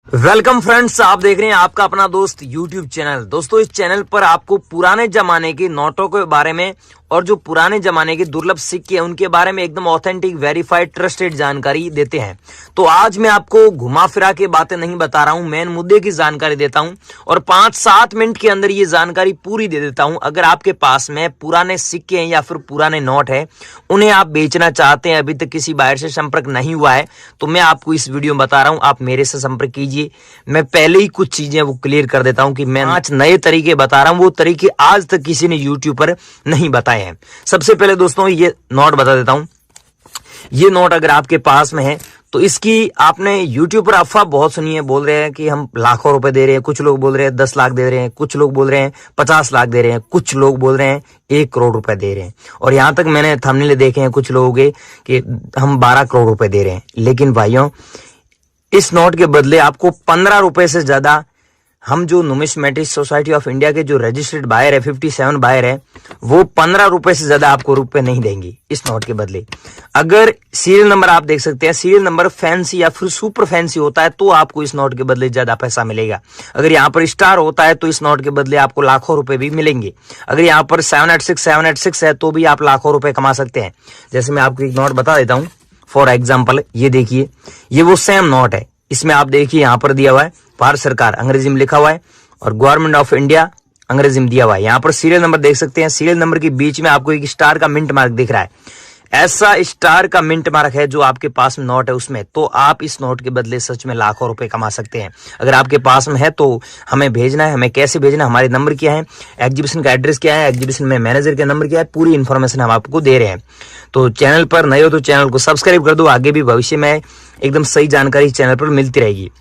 Welcome friends, आप देख रहे हैं आपका अपना दोस्त यूट्यूब चैनल। दोस्तों, इस चैनल पर आपको पुराने जमाने के नोटों के बारे में और जो पुराने जमाने के दुर्लभ सिक्के हैं उनके बारे में एकदम ऑथेंटिक, वेरीफाइड, ट्रस्टेड जानकारी देते हैं। तो आज मैं आपको घुमा फिरा के बातें नहीं बता रहा हूं, मेन मुद्दे की जानकारी देता हूं और 5-7 मिनट के अंदर ये जानकारी पूरी दे देता हूं। अगर आपके पास में पुराने सिक्के हैं या फिर पुराने नोट है, उन्हें आप बेचना चाहते हैं, अभी तक किसी बायर से संपर्क नहीं हुआ है, तो मैं आपको इस वीडियो में बता रहा हूं, आप मेरे से संपर्क कीजिए। मैं पहले ही कुछ चीजें वो क्लियर कर देता हूं कि मैं आज नए तरीके बता रहा हूं, वो तरीके आज तक किसी ने यूट्यूब पर नहीं बताए हैं। सबसे पहले दोस्तों ये नोट बता देता हूं। ये नोट अगर आपके पास में है तो इसकी आपने यूट्यूब पर अफवाह बहुत सुनी है, बोल रहे हैं कि हम लाखों रुपए दे रहे हैं, कुछ लोग बोल रहे हैं 10 लाख दे रहे हैं, कुछ लोग बोल रहे हैं 50 लाख दे रहे हैं, कुछ लोग बोल रहे हैं 1 करोड़ रुपए दे रहे हैं, और यहां तक मैंने थंबनेल देखे हैं कुछ लोगों के कि हम 12 करोड़ रुपए दे रहे हैं। लेकिन भाइयों, इस नोट के बदले आपको 15 रुपए से ज्यादा हम जो नुमिस्मेटिक सोसाइटी ऑफ इंडिया के जो रजिस्टर्ड बायर है, 57 बायर है, वो 15 रुपए से ज्यादा आपको रुपए नहीं देंगे इस नोट के बदले। अगर सीरियल नंबर आप देख सकते हैं, सीरियल नंबर फैंसी या फिर सुपर फैंसी होता है तो आपको इस नोट के बदले ज्यादा पैसा मिलेगा। अगर यहाँ पर स्टार होता है तो इस नोट के बदले आपको लाखों रुपए भी मिलेंगे। अगर यहाँ पर 786 है तो भी आप लाखों रुपए कमा सकते हैं। जैसे मैं आपको एक नोट बता देता हूँ फॉर एग्जाम्पल, ये देखिए, ये वो सेम नोट है। इसमें आप देखिए यहाँ पर दिया हुआ है भारत सरकार अंग्रेजी में लिखा हुआ है और गवर्नमेंट ऑफ इंडिया अंग्रेजी में दिया हुआ है। यहाँ पर सीरियल नंबर देख सकते हैं, सीरियल नंबर के बीच में आपको एक स्टार का मिंट मार्क दिख रहा है। ऐसा स्टार का मिंट मार्क है जो आपके पास में नोट है उसमें, तो आप इस नोट के बदले सच में लाखों रुपए कमा सकते हैं। अगर आपके पास में है तो हमें भेजना है। हमें कैसे भेजना है, हमारे नंबर क्या है, एग्जीबिशन का एड्रेस क्या है, एग्जीबिशन में मैनेजर का नंबर क्या है, पूरी इन्फॉर्मेशन हम आपको दे रहे हैं। तो चैनल पर नए हो तो चैनल को सब्सक्राइब कर दो, आगे भी भविष्य में एकदम सही जानकारी चैनल पर मिलती रहेगी।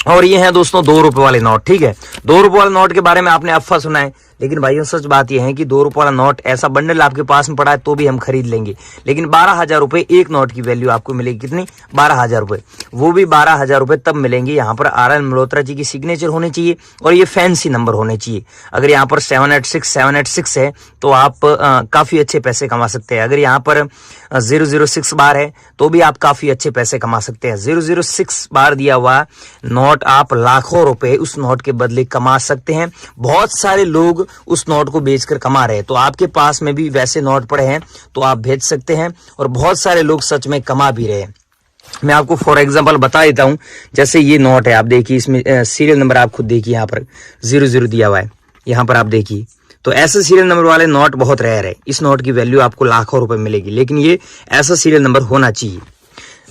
और ये है दोस्तों 2 रुपए वाले नोट। ठीक है, 2 रुपए वाले नोट के बारे में आपने अफवाह सुना है, लेकिन भाइयों सच बात यह है कि 2 रुपए वाला नोट ऐसा बंडल आपके पास में पड़ा है तो भी हम खरीद लेंगे। लेकिन 12,000 रुपए एक नोट की वैल्यू आपको मिलेगी। कितनी? 12,000 रुपए। वो भी 12,000 रुपए तब मिलेंगे यहाँ पर RN मल्होत्रा जी की सिग्नेचर होनी चाहिए और ये फैंसी नंबर होने चाहिए। अगर यहाँ पर 786 है तो आप काफी अच्छे पैसे कमा सकते हैं। अगर यहाँ पर 006 बार है तो भी आप काफी अच्छे पैसे कमा सकते हैं। 006 बार दिया हुआ नोट आप लाखों रुपए उस नोट के बदले कमा सकते हैं। बहुत सारे लोग उस नोट को बेचकर कमा रहे हैं, तो आपके पास में भी वैसे नोट पड़े हैं तो आप भेज सकते हैं और बहुत सारे लोग सच में कमा भी रहे हैं। मैं आपको फॉर एग्जांपल बता देता हूं। जैसे ये नोट है, आप देखिए, इसमें सीरियल नंबर आप खुद देखिए, यहाँ पर 00 दिया हुआ है, यहाँ पर आप देखिए। तो ऐसे सीरियल नंबर वाले नोट बहुत रेयर है। इस नोट की वैल्यू आपको लाखों रुपए मिलेगी, लेकिन ये ऐसा सीरियल नंबर होना चाहिए।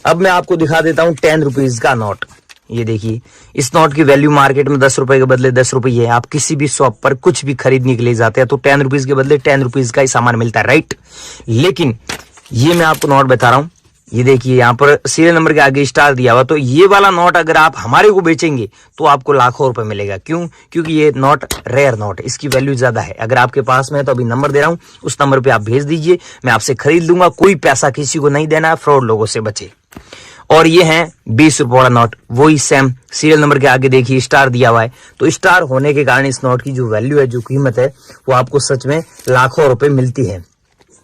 अब मैं आपको दिखा देता हूँ 10 रुपीज का नोट। ये देखिए, इस नोट की वैल्यू मार्केट में 10 रुपए के बदले 10 रुपए है। आप किसी भी शॉप पर कुछ भी खरीदने के लिए जाते हैं तो 10 रुपीज के बदले 10 रुपीज का ही सामान मिलता है, राइट। लेकिन ये मैं आपको नोट बता रहा हूँ, ये देखिए, यहाँ पर सीरियल नंबर के आगे स्टार दिया हुआ। तो ये वाला नोट अगर आप हमारे को बेचेंगे तो आपको लाखों रुपए मिलेगा। क्यों? क्योंकि ये नोट रेयर नोट है, इसकी वैल्यू ज्यादा है। अगर आपके पास में है तो अभी नंबर दे रहा हूँ, उस नंबर पे आप भेज दीजिए, मैं आपसे खरीद लूंगा। कोई पैसा किसी को नहीं देना है, फ्रॉड लोगों से बचे। और ये है 20 रुपए वाला नोट, वही सेम सीरियल नंबर के आगे देखिए स्टार दिया हुआ है। तो स्टार होने के कारण इस नोट की जो वैल्यू है, जो कीमत है, वो आपको सच में लाखों रुपए मिलती है।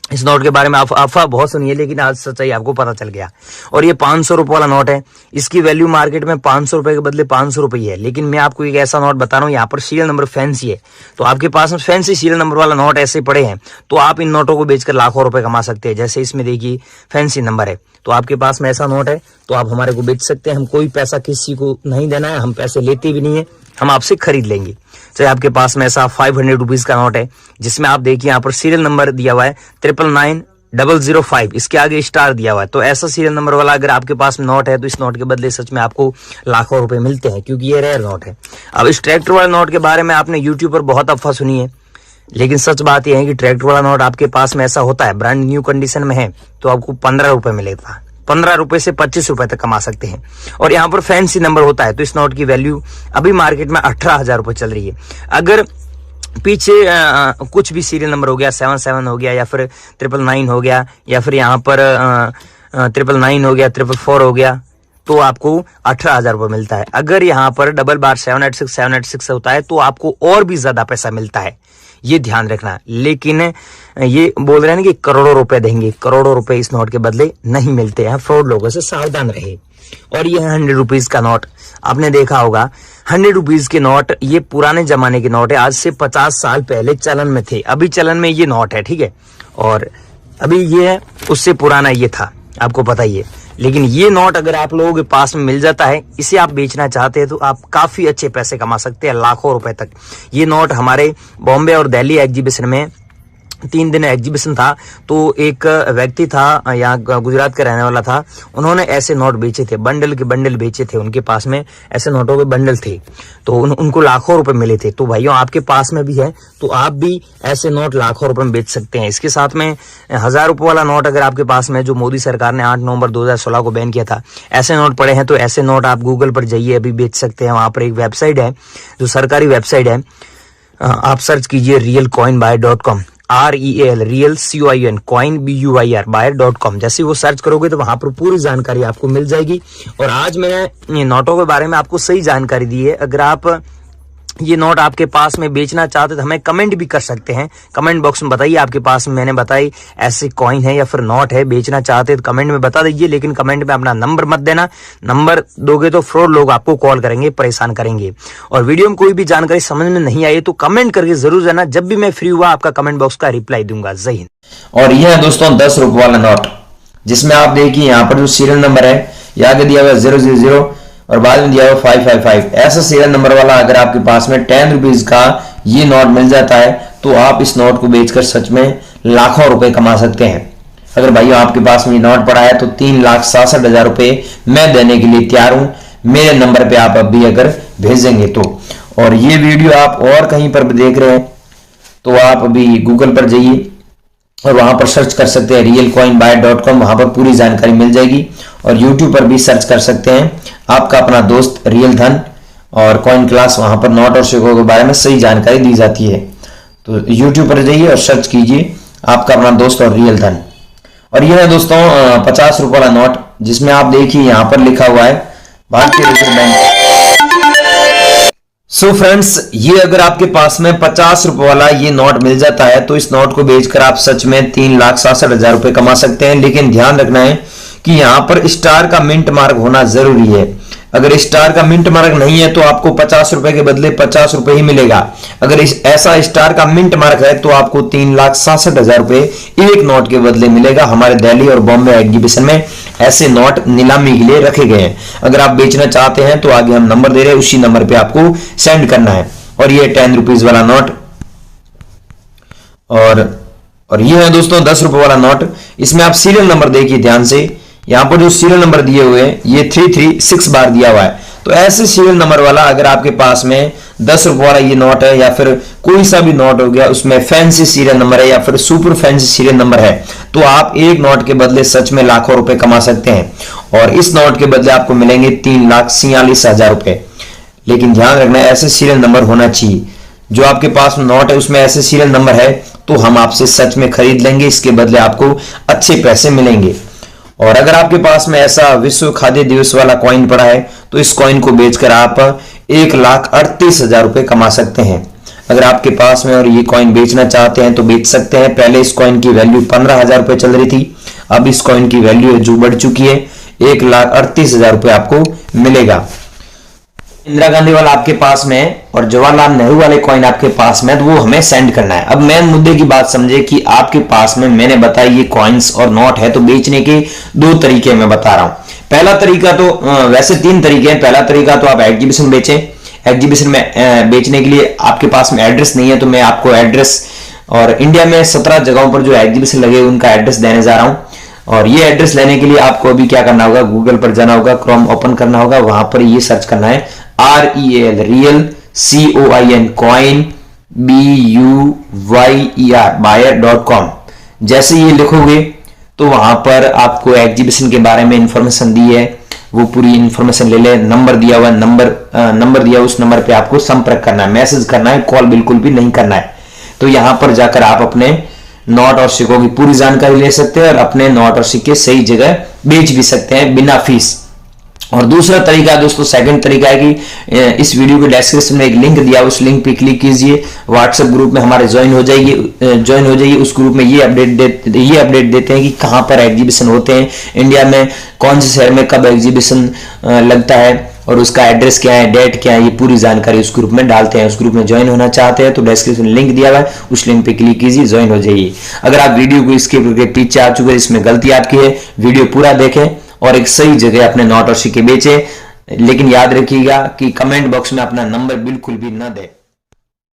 इस नोट के बारे में अफवाह बहुत सुनी है, लेकिन आज सच्चाई आपको पता चल गया। और ये 500 रुपए वाला नोट है, इसकी वैल्यू मार्केट में 500 रुपए के बदले 500 रुपए है। लेकिन मैं आपको एक ऐसा नोट बता रहा हूँ, यहाँ पर सीरियल नंबर फैंसी है, तो आपके पास में फैंसी सीरियल नंबर वाला नोट ऐसे पड़े हैं तो आप इन नोटों को बेचकर लाखों रुपए कमा सकते हैं। जैसे इसमें देखिए फैंसी नंबर है, तो आपके पास में ऐसा नोट है तो आप हमारे को बेच सकते हैं। हम कोई पैसा किसी को नहीं देना है, हम पैसे लेते भी नहीं है, हम आपसे खरीद लेंगे। चाहे आपके पास में ऐसा 500 रुपीज का नोट है जिसमें आप देखिए यहाँ पर सीरियल नंबर दिया हुआ है 999005, इसके आगे स्टार दिया हुआ है। तो ऐसा सीरियल नंबर वाला अगर आपके पास में नोट है तो इस नोट के बदले सच में आपको लाखों रुपए मिलते हैं, क्योंकि ये रेयर नोट है। अब इस ट्रैक्टर वाले नोट के बारे में आपने यूट्यूब पर बहुत अफवाह सुनी है, लेकिन सच बात यह है कि ट्रैक्टर वाला नोट आपके पास में ऐसा होता है, ब्रांड न्यू कंडीशन में है तो आपको 15 रुपए मिलेगा। 15 रुपए से 25 रुपए तक कमा सकते हैं। और यहाँ पर फैंसी नंबर होता है तो इस नोट की वैल्यू अभी मार्केट में 18,000 रुपए चल रही है। अगर पीछे कुछ भी सीरियल नंबर हो गया, 77 हो गया, या फिर 999 हो गया, या फिर यहाँ पर 999 हो गया, 444 हो गया, तो आपको 18,000 रुपए मिलता है। अगर यहाँ पर डबल बार 786 होता है तो आपको और भी ज्यादा पैसा मिलता है, ये ध्यान रखना। लेकिन ये बोल रहे हैं ना कि करोड़ों रुपए देंगे, करोड़ों रुपए इस नोट के बदले नहीं मिलते हैं, फ्रॉड लोगों से सावधान रहे। और ये 100 रुपीज का नोट, आपने देखा होगा 100 रुपीज के नोट, ये पुराने जमाने के नोट है, आज से 50 साल पहले चलन में थे, अभी चलन में ये नोट है, ठीक है। और अभी ये है, उससे पुराना ये था, आपको पता ही है। लेकिन ये नोट अगर आप लोगों के पास में मिल जाता है, इसे आप बेचना चाहते हैं तो आप काफी अच्छे पैसे कमा सकते हैं, लाखों रुपए तक। ये नोट हमारे बॉम्बे और दिल्ली एग्जीबिशन में 3 दिन एग्जीबिशन था, तो एक व्यक्ति था यहाँ गुजरात का रहने वाला था, उन्होंने ऐसे नोट बेचे थे, बंडल के बंडल बेचे थे, उनके पास में ऐसे नोटों के बंडल थे, तो उनको लाखों रुपए मिले थे। तो भाइयों आपके पास में भी है तो आप भी ऐसे नोट लाखों रुपए में बेच सकते हैं। इसके साथ में 1000 रुपए वाला नोट अगर आपके पास में, जो मोदी सरकार ने 8 नवंबर 2016 को बैन किया था, ऐसे नोट पड़े हैं, तो ऐसे नोट आप गूगल पर जाइए, अभी बेच सकते हैं। वहां पर एक वेबसाइट है जो सरकारी वेबसाइट है, आप सर्च कीजिए realcoinbuyer.com, REAL real COIN coin BUYR buyer.com। जैसे वो सर्च करोगे तो वहां पर पूरी जानकारी आपको मिल जाएगी। और आज मैंने नोटों के बारे में आपको सही जानकारी दी है। अगर आप ये नोट आपके पास में बेचना चाहते तो हमें कमेंट भी कर सकते हैं, कमेंट बॉक्स में बताइए आपके पास में मैंने बताई ऐसे कॉइन है या फिर नोट है, बेचना चाहते तो कमेंट में बता दीजिए। लेकिन कमेंट में अपना नंबर मत देना, नंबर दोगे तो फ्रॉड लोग आपको कॉल करेंगे, परेशान करेंगे। और वीडियो में कोई भी जानकारी समझ में नहीं आई तो कमेंट करके जरूर जाना, जब भी मैं फ्री हुआ आपका कमेंट बॉक्स का रिप्लाई दूंगा। जय हिंद। और यह है दोस्तों 10 रुपए वाला नोट, जिसमें आप देखिए यहाँ पर जो सीरियल नंबर है, यहाँ के दिया हुआ 000 और बाद में दिया हुआ 555। ऐसा सीरियल नंबर वाला अगर आपके पास में 10 रुपीज का ये नोट मिल जाता है तो आप इस नोट को बेचकर सच में लाखों रुपए कमा सकते हैं। अगर भाइयों आपके पास में ये नोट पड़ा है तो 3,67,000 रुपए मैं देने के लिए तैयार हूं, मेरे नंबर पे आप अभी अगर भेजेंगे तो। और ये वीडियो आप और कहीं पर भी देख रहे हैं तो आप अभी गूगल पर जाइए और वहां पर सर्च कर सकते हैं realcoinbuyer.com, वहां पर पूरी जानकारी मिल जाएगी। और YouTube पर भी सर्च कर सकते हैं, आपका अपना दोस्त रियल धन और कॉइन क्लास, वहां पर नोट और सिक्कों के बारे में सही जानकारी दी जाती है। तो YouTube पर जाइए और सर्च कीजिए आपका अपना दोस्त और रियल धन। और यह है दोस्तों 50 रुपए वाला नोट, जिसमें आप देखिए यहाँ पर लिखा हुआ है भारतीय रिजर्व बैंक। सो फ्रेंड्स, ये अगर आपके पास में 50 रुपए वाला ये नोट मिल जाता है तो इस नोट को बेचकर आप सच में 3,67,000 रुपए कमा सकते हैं। लेकिन ध्यान रखना है कि यहां पर स्टार का मिंट मार्क होना जरूरी है। अगर स्टार का मिंट मार्क नहीं है तो आपको 50 रुपए के बदले 50 रुपए ही मिलेगा। अगर ऐसा स्टार का मिंट मार्क है तो आपको 3,67,000 रुपए एक नोट के बदले मिलेगा। हमारे दिल्ली और बॉम्बे एग्जीबिशन में ऐसे नोट नीलामी के लिए रखे गए हैं। अगर आप बेचना चाहते हैं तो आगे हम नंबर दे रहे हैं, उसी नंबर पे आपको सेंड करना है। और ये 10 रुपीज वाला नोट और ये है दोस्तों 10 रुपए वाला नोट। इसमें आप सीरियल नंबर देखिए ध्यान से, यहां पर जो सीरियल नंबर दिए हुए हैं ये 336 बार दिया हुआ है। तो ऐसे सीरियल नंबर वाला अगर आपके पास में 10 रुपए वाला ये नोट है या फिर कोई सा भी नोट हो गया, उसमें फैंसी सीरियल नंबर है या फिर सुपर फैंसी सीरियल नंबर है, तो आप एक नोट के बदले सच में लाखों रुपए कमा सकते हैं। और इस नोट के बदले आपको मिलेंगे 3,46,000 रुपए। लेकिन ध्यान रखना ऐसे सीरियल नंबर होना चाहिए। जो आपके पास नोट है उसमें ऐसे सीरियल नंबर है तो हम आपसे सच में खरीद लेंगे, इसके बदले आपको अच्छे पैसे मिलेंगे। और अगर आपके पास में ऐसा विश्व खाद्य दिवस वाला कॉइन पड़ा है तो इस कॉइन को बेचकर आप 1,38,000 रुपए कमा सकते हैं। अगर आपके पास में और ये कॉइन बेचना चाहते हैं तो बेच सकते हैं। पहले इस कॉइन की वैल्यू 15,000 रुपए चल रही थी, अब इस कॉइन की वैल्यू जो बढ़ चुकी है 1,38,000 रुपए आपको मिलेगा। इंदिरा गांधी वाला आपके पास में और जवाहरलाल नेहरू वाले कॉइन आपके पास में, तो वो हमें सेंड करना है। अब मेन मुद्दे की बात समझे कि आपके पास में मैंने बताया ये कॉइन्स और नोट है, तो बेचने के 2 तरीके मैं बता रहा हूं। पहला तरीका तो वैसे 3 तरीके हैं। पहला तरीका तो आप एग्जीबिशन बेचें। एग्जीबिशन में बेचने के लिए आपके पास में एड्रेस नहीं है तो मैं आपको एड्रेस, और इंडिया में 17 जगहों पर जो एग्जीबिशन लगे उनका एड्रेस देने जा रहा हूं। और ये एड्रेस लेने के लिए आपको अभी क्या करना होगा, गूगल पर जाना होगा, क्रोम ओपन करना होगा, वहां पर ये सर्च करना है REAL real COIN coin BUYER buyer.com। जैसे ये लिखोगे तो वहां पर आपको एग्जीबिशन के बारे में इंफॉर्मेशन दी है, वो पूरी इंफॉर्मेशन ले ले। नंबर दिया हुआ, नंबर दिया, उस नंबर पे आपको संपर्क करना है, मैसेज करना है, कॉल बिल्कुल भी नहीं करना है। तो यहां पर जाकर आप अपने नोट और सिक्कों की पूरी जानकारी ले सकते हैं और अपने नोट और सिक्के सही जगह बेच भी सकते हैं बिना फीस। और दूसरा तरीका दोस्तों, सेकंड तरीका है कि इस वीडियो के डिस्क्रिप्शन में एक लिंक दिया, उस लिंक पे क्लिक कीजिए, व्हाट्सएप ग्रुप में हमारे ज्वाइन हो जाइए। उस ग्रुप में ये अपडेट देते हैं कि कहां पर एग्जीबिशन होते हैं, इंडिया में कौन से शहर में कब एग्जीबिशन लगता है, और उसका एड्रेस क्या है, डेट क्या है, ये पूरी जानकारी उस ग्रुप में डालते हैं। उस ग्रुप में ज्वाइन होना चाहते हैं तो डिस्क्रिप्शन लिंक दिया हुआ है, उस लिंक पे क्लिक कीजिए, ज्वाइन हो जाइए। अगर आप वीडियो को स्किप करके पीछे आ चुके हैं, इसमें गलती आपकी है, वीडियो पूरा देखें और एक सही जगह अपने नोट और सिक्के बेचें। लेकिन याद रखिएगा कि कमेंट बॉक्स में अपना नंबर बिल्कुल भी न दें।